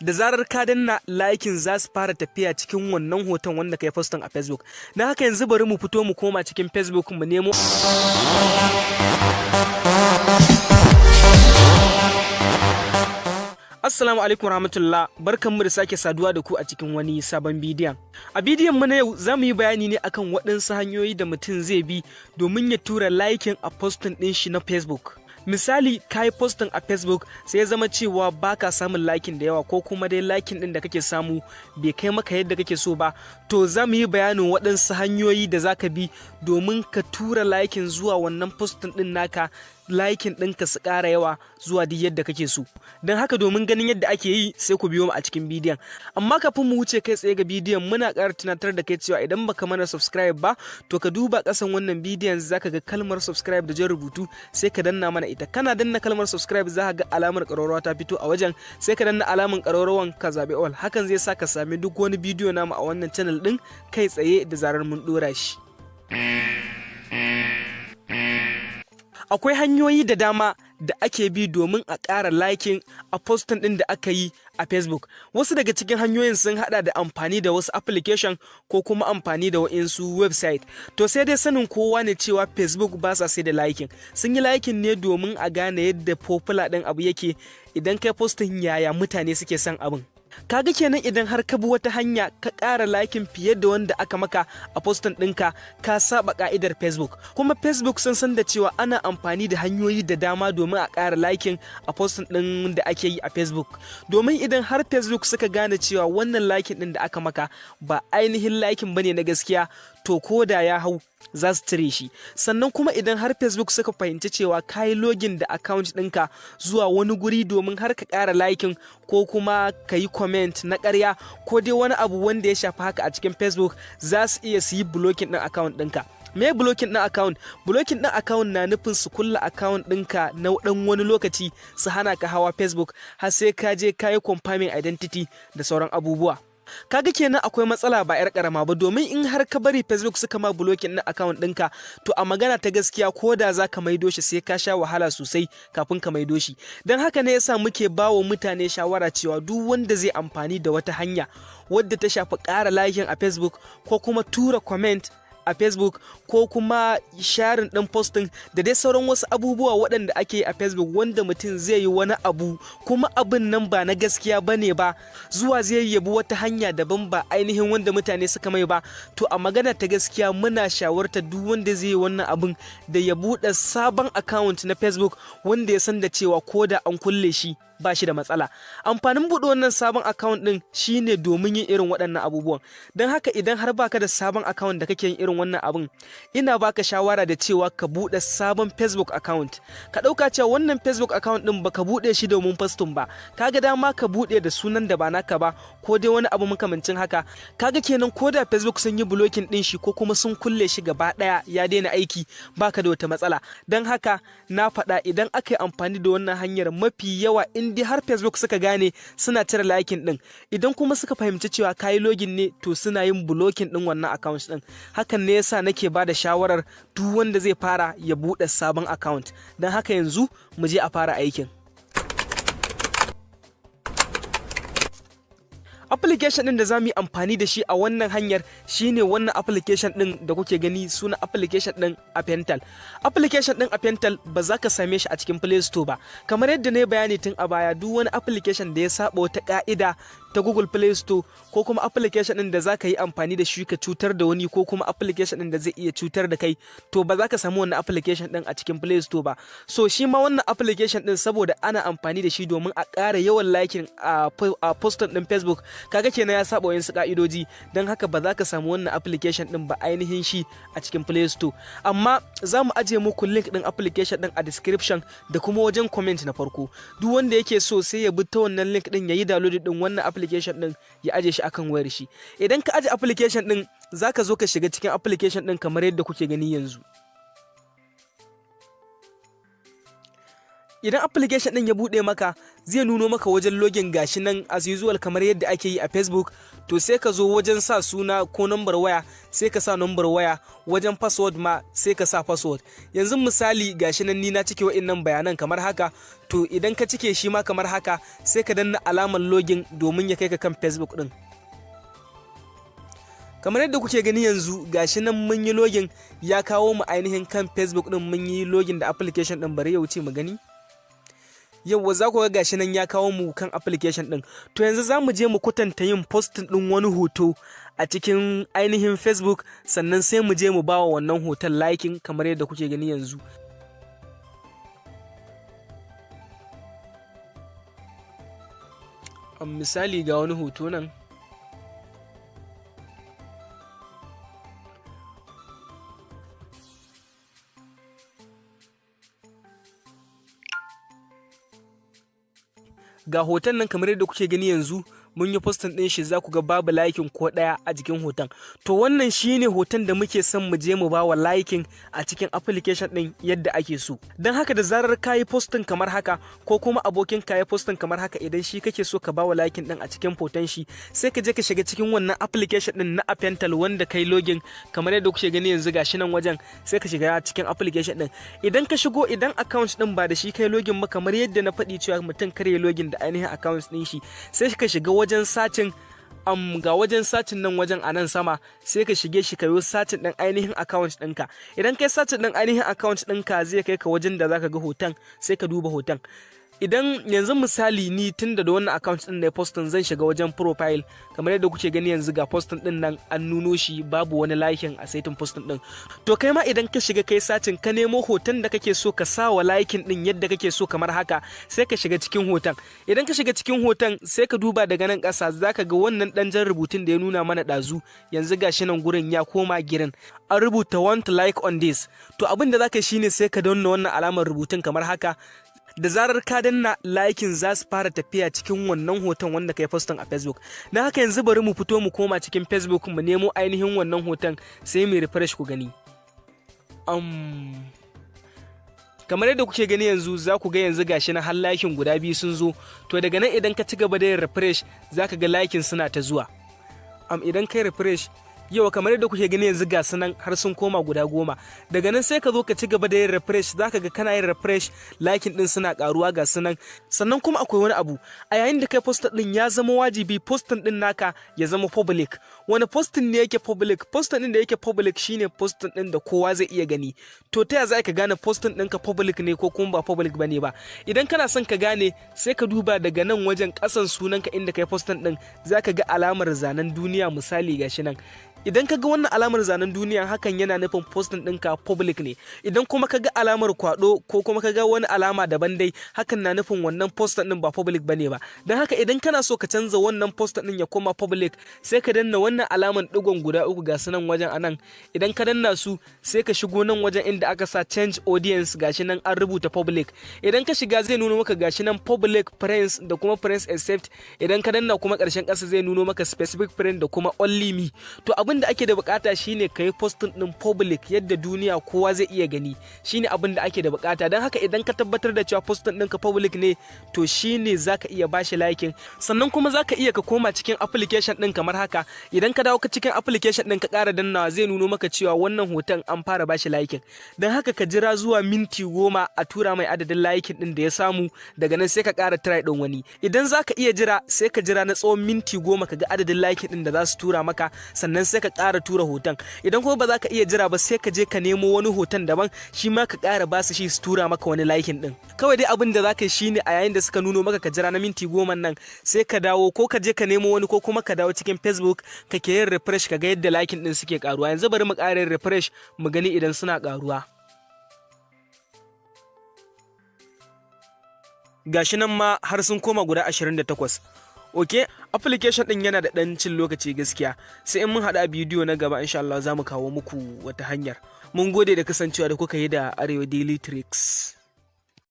da zarar ka danna likin za su fara tafiya cikin wannan hoton wanda kai posting a Facebook. Na haka yanzu bari mu fito mu koma cikin Facebook mu nemo Assalamu alaikum warahmatullah, barkanmu da sake saduwa da ku a cikin wani sabon bidiyon. A bidiyon mu na yau za mu yi bayani ne akan waɗansu hanyoyi da mutum zai bi domin ya tura likin a posting ɗin shi na Facebook. Misali ka yi posting a Facebook sai ya zama cewa baka samun likin da yawa ko kuma dai likin ɗin da kake samu bai kai maka yadda kake so ba, to za mu yi bayanin waɗansu hanyoyi da za ka bi domin ka tura likin zuwa wannan posting ɗin naka, likin ɗinka su ƙara yawa zuwa duk yadda kake so. Don haka domin ganin yadda ake yi sai ku biyo mu a cikin bidiyon. Amma kafin mu wuce kai tsaye ga bidiyon muna ƙara tunatar da kai cewa idan baka mana subscribe ba to ka duba ƙasan wannan bidiyon zaka ga kalmar subscribe da jan rubutu sai ka danna mana ita. Kana danna kalmar subscribe za ka ga alamar ƙararrawa ta fito a wajen sai ka danna alamar ƙararrawan ka zaɓi all. Hakan zai sa ka sami duk wani bidiyo namu a wannan channel ɗin kai tsaye da zarar mun ɗora shi. Akwai hanyoyi da dama da ake bi domin a ƙara liking a posting ɗin da aka yi a Facebook. Wasu daga cikin hanyoyin sun haɗa da amfani da wasu application ko kuma amfani da waɗansu website. To sai dai sanin kowa ne cewa Facebook ba sa sai da liking. Sun yi liking ne domin a gane yadda popular ɗin abu yake, idan kai posting yaya mutane suke son abin. Kaga kenan idan har ka bi wata hanya ka ƙara likin fiye da wanda aka maka a postin ɗinka ka saba ka'idar Facebook. Kuma Facebook sun san da cewa ana amfani da hanyoyi da dama domin a ƙara likin a postin ɗin da ake yi a Facebook. Domin idan har Facebook suka gane cewa wannan likin ɗin da aka maka ba ainihin likin bane na gaskiya, to ko da ya hau za su cire shi. Sannan kuma idan har Facebook suka fahimci cewa ka yi login da account ɗinka zuwa wani guri domin har ka ƙara likin ko kuma ka yi comment na ƙarya ko dai wani abu wanda ya shafi haka a cikin Facebook, za su iya su yi blocking ɗin account ɗinka. Me blocking ɗin account? Blocking ɗin account na nufin su kulla account ɗinka na ɗan wani lokaci su hana ka hawa Facebook har sai ka je ka yi confirming identity da sauran abubuwa. Kaga kenan akwai matsala ba 'yar karama ba, domin in har ka bari Facebook suka ma blocking na account ɗinka to a magana ta gaskiya ko da za ka maido shi sai ka sha wahala sosai kafin ka maido shi. Don haka ne yasa muke bawa mutane shawara cewa duk wanda zai amfani da wata hanya wadda ta shafi ƙara liking a Facebook ko kuma tura comment a Facebook ko kuma sharing ɗin posting da dai sauran wasu abubuwa waɗanda ake yi a Facebook wanda mutum zai yi wani abu kuma abin nan ba na gaskiya bane ba, zuwa zai yabi wata hanya daban ba ainihin wanda mutane suka mai ba, to a magana ta gaskiya muna shawarta duk wanda zai yi wannan abin da ya buɗe sabon account na Facebook wanda ya san da cewa ko da an kulle shi ba shi da matsala. Amfanin buɗe wannan sabon account ɗin shine domin yin irin waɗannan abubuwan. Don haka idan har baka da sabon account da kake yin irin wannan abin, ina baka shawara da cewa ka buɗe sabon Facebook account. Ka ɗauka cewa wannan Facebook account ɗin baka buɗe shi domin posting ba, kaga dama ka buɗe da sunan da ba naka ba ko dai wani abu makamancin haka. Kaga kenan ko da Facebook sun yi blocking ɗin shi ko kuma sun kulle shi gaba ɗaya ya daina aiki, baka da wata matsala. Don haka na faɗa idan aka yi amfani da wannan hanyar mafi yawa in dai har Facebook suka gane suna cire liking din, idan kuma suka fahimci cewa kayi login ne to suna yin blocking din wannan account din. Hakan ne yasa nake bada shawarar duk wanda zai fara ya bude sabon account. Dan haka yanzu mu je a fara aikin. Application ɗin da za mu yi amfani da shi a wannan hanyar shine wannan application ɗin da kuke gani, suna application ɗin Appental. Application ɗin Appental ba za ka same shi a cikin Play Store ba. Kamar yadda na yi bayani tun a baya, duk wani application da ya saba wata ka'ida ta Google Play Store ko kuma application ɗin da za ka yi amfani da shi ka cutar da wani ko kuma application ɗin da zai iya cutar da kai, to ba za ka samu wannan application ɗin a cikin Play Store ba. So shi ma wannan application ɗin saboda ana amfani da shi domin a ƙara yawan liking a posting ɗin Facebook, kaga kenan ya saba wayansu ka'idoji, don haka ba za ka samu wannan application din ba ainihin shi a cikin Play Store. Amma za mu ajiye muku link din application din a description da kuma wajen comment na farko. Duk wanda yake so sai ya bi ta wannan link din yayi download din wannan application din ya aje shi akan wayar shi. Idan ka aje application din zaka zo ka shiga cikin application din kamar yadda kuke gani yanzu. Idan application ɗin ya buɗe maka zai nuno maka wajen login gashi nan as usual kamar yadda ake yi a Facebook. To sai ka zo wajen sa suna ko number waya sai ka sa number waya, wajen password ma sai ka sa password. Yanzu misali gashi nan ni na cike wa'innan bayanan kamar haka. To idan ka cike shi ma kamar haka sai ka danna alamar login domin ya kai ka kan Facebook ɗin. Kamar yadda kuke gani yanzu gashi nan mun yi login ya kawo mu ainihin kan Facebook ɗin, mun yi login da application ɗin. Bari ya wuce mu gani. Yauwa za ku ga gashi nan ya kawo mu kan application ɗin. To yanzu za mu je mu kwatanta yin posting ɗin wani hoto a cikin ainihin Facebook, sannan sai mu je mu ba wa wannan hoton liking kamar yadda kuke gani yanzu. Misali ga wani hoto nan. Ga hoton nan kamar yadda kuke gani yanzu mun yi postin ɗin shi, za ku ga babu liking ko ɗaya a jikin hoton. To wannan shine hoton da muke son mu je mu ba wa liking a cikin application ɗin yadda ake so. Don haka da zarar ka yi postin kamar haka ko kuma abokin ka yi postin kamar haka, idan shi kake so ka ba wa liking ɗin a cikin hoton shi, sai ka je ka shiga cikin wannan application ɗin na Appental wanda kai login kamar yadda kuke gani yanzu gashi nan wajen, sai ka shiga cikin application ɗin. Idan ka shigo, idan account ɗin ba da shi kai login ba, kamar yadda na faɗi cewa mutum kar ya login da ainihin account ɗin shi, sai ka shiga wajen sacin ga wajen sacin nan wajen a nan sama, sai ka shige shi ka yi sacin ɗin ainihin account ɗinka. Idan kai sacin ɗin ainihin account ɗinka zai kai ka wajen da zaka ga hoton, sai ka duba hoton. Idan yanzu misali ni tunda da wannan account din ne postin, zan shiga wajen profile kamar yadda kuke gani yanzu ga postin din nan an nuno shi babu wani liking a saitin postin din. To kai ma idan ka shiga kai sacin ka nemo hoton da kake so ka sa wa liking din yadda kake so kamar haka, sai ka shiga cikin hoton. Idan ka shiga cikin hoton sai ka duba daga nan ƙasa, zaka ga wannan dan jan rubutun da ya nuna mana ɗazu, yanzu gashi nan gurin ya koma girin, an rubuta want to like on this. To abin da zaka shine sai ka danna wannan alamar rubutun kamar haka. Da zarar ka danna likin za su fara tafiya cikin wannan hoton wanda ka yi postin a Facebook. Na haka yanzu bari mu fito mu koma cikin Facebook mu nemo ainihin wannan hoton, sai mu refresh ku gani. Kamar yadda kuke gani yanzu za ku ga yanzu gashi na har likin guda biyu sun zo. To daga nan idan ka ci gaba da yin refresh za ka ga likin suna ta zuwa. Idan kai refresh, yau kamar yadda kuke gani yanzu ga sunan har sun koma guda 10. Daga nan sai ka zo ka ci gaba da yin refresh, zaka ga kana yin refresh liking din suna karuwa ga sunan. Sannan kuma akwai wani abu, a yayin da kai post din ya zama wajibi postin din naka ya zama public. Wani postin ne yake public? Postin din da yake public shine postin din da kowa zai iya gani. To ta ya za ka gane postin ɗinka public ne ko kuma ba public bane ba? Idan kana son ka gane sai ka duba daga nan wajen ƙasan sunanka inda kai postin din, zaka ga alamar zanen duniya misali gashi nan. Idan ka ga wannan alamar zanen duniya, hakan yana nufin postin ɗinka public ne. Idan kuma ka ga alamar kwado ko kuma ka ga wani alama daban dai, hakan na nufin wannan postin ɗin ba public bane ba. Don haka idan kana so ka canza wannan postin ɗin ya koma public, sai ka danna wannan alamar ɗigon guda 3 ga su nan wajen anan. Idan ka danna su sai ka shigo nan wajen inda aka sa change audience, gashi nan an rubuta public. Idan ka shiga zai nuno maka gashi nan public friends da kuma friends accept. Idan ka danna kuma ƙarshen ƙasa zai nuno maka specific friend da kuma only me. To abin da ake da bukata shine kai postin din public yadda duniya kowa zai iya gani, shine abin da ake da bukata. Don haka idan ka tabbatar da cewa postin ɗinka public ne, to shine zaka iya bashi liking. Sannan kuma zaka iya ka koma cikin application ɗin kamar haka. Idan ka dawo ka cikin application ɗin ka ƙara dannawa zai nuno maka cewa wannan hoton an fara bashi liking. Don haka ka jira zuwa minti 10 a tura mai adadin liking ɗin da ya samu, daga nan sai ka ƙara try ɗin wani. Idan zaka iya jira sai ka jira na tsawon minti 10 ka ga adadin liking ɗin da za su tura maka, sannan sai ka ƙara tura hoton. Idan kuma ba za ka iya jira ba sai ka je ka nemo wani hoton daban, shi ma ka ƙara ba su shi su tura maka wani liking ɗin. Kawai dai abin da za ka yi shine a yayin da suka nuno maka ka jira na minti 10 nan, sai ka dawo ko ka je ka nemo wani ko kuma ka dawo cikin Facebook ka ke yin refresh ka ga yadda liking ɗin suke ƙaruwa. Yanzu bari mu ƙara yin refresh mu gani idan suna ƙaruwa. Gashi nan ma har sun koma guda 28. Ok, application ɗin yana da ɗan cin lokaci gaskiya, sai in mun haɗa bidiyo na gaba insha Allah za mu kawo muku wata hanyar. Mun gode da kasancewa da kuka yi da Arewa Daily Tricks.